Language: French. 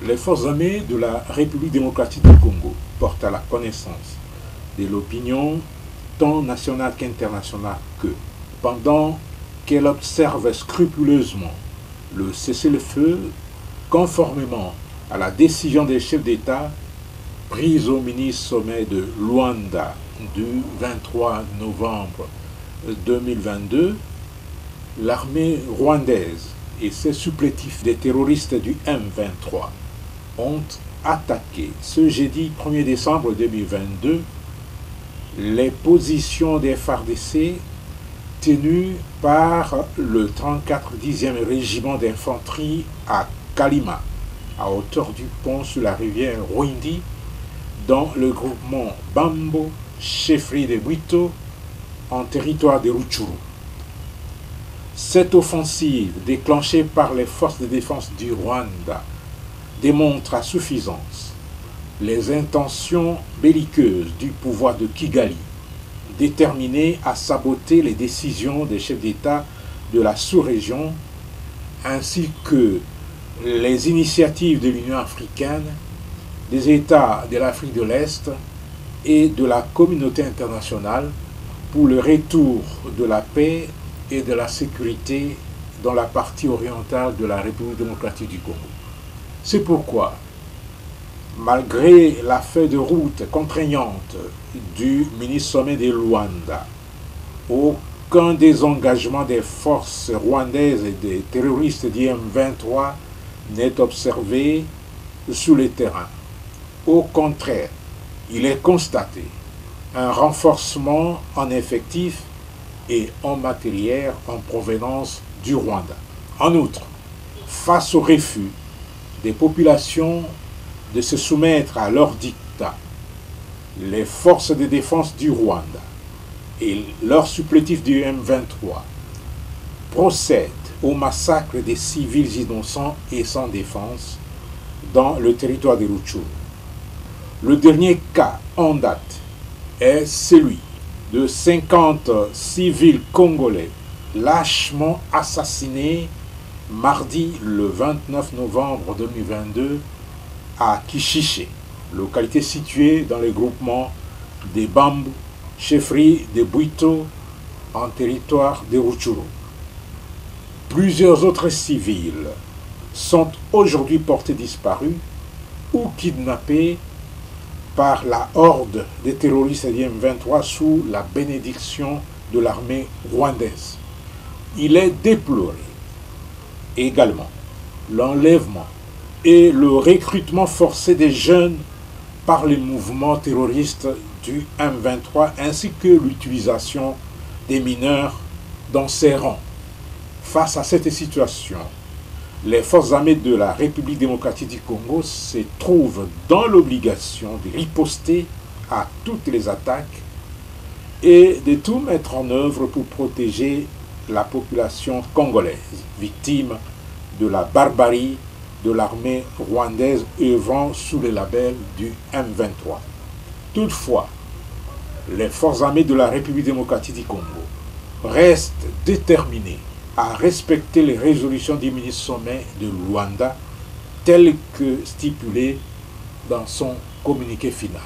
Les forces armées de la République démocratique du Congo portent à la connaissance de l'opinion tant nationale qu'internationale que, pendant qu'elle observe scrupuleusement le cessez-le-feu conformément à la décision des chefs d'État prise au mini-sommet de Luanda du 23 novembre 2022, l'armée rwandaise et ses supplétifs des terroristes du M23 ont attaqué ce jeudi 1er décembre 2022 les positions des FARDC tenues par le 34 10e régiment d'infanterie à Kalima, à hauteur du pont sur la rivière Rwindi, dans le groupement Bambo, chefferie de Bwito, en territoire de Rutshuru. Cette offensive, déclenchée par les forces de défense du Rwanda, démontre à suffisance les intentions belliqueuses du pouvoir de Kigali, déterminé à saboter les décisions des chefs d'État de la sous-région, ainsi que les initiatives de l'Union africaine, des États de l'Afrique de l'Est et de la communauté internationale pour le retour de la paix et de la sécurité dans la partie orientale de la République démocratique du Congo. C'est pourquoi, malgré la feuille de route contraignante du mini-sommet de Luanda, aucun désengagement des forces rwandaises et des terroristes du M23 n'est observé sur le terrain. Au contraire, il est constaté un renforcement en effectifs et en matériel en provenance du Rwanda. En outre, face au refus des populations de se soumettre à leur dictat, les forces de défense du Rwanda et leurs supplétifs du M23 procèdent au massacre des civils innocents et sans défense dans le territoire de Rutshuru. Le dernier cas en date est celui de 50 civils congolais lâchement assassinés mardi le 29 novembre 2022 à Kishishe, localité située dans le groupement des Bambou, chefferie de Bwito, en territoire de Rutshuru. Plusieurs autres civils sont aujourd'hui portés disparus ou kidnappés par la horde des terroristes du M23 sous la bénédiction de l'armée rwandaise. Il est déploré également l'enlèvement et le recrutement forcé des jeunes par les mouvements terroristes du M23 ainsi que l'utilisation des mineurs dans ses rangs. Face à cette situation, les forces armées de la République démocratique du Congo se trouvent dans l'obligation de riposter à toutes les attaques et de tout mettre en œuvre pour protéger la population congolaise, victime de la barbarie de l'armée rwandaise œuvrant sous le label du M23. Toutefois, les forces armées de la République démocratique du Congo restent déterminées à respecter les résolutions du mini-sommet de Luanda telles que stipulées dans son communiqué final.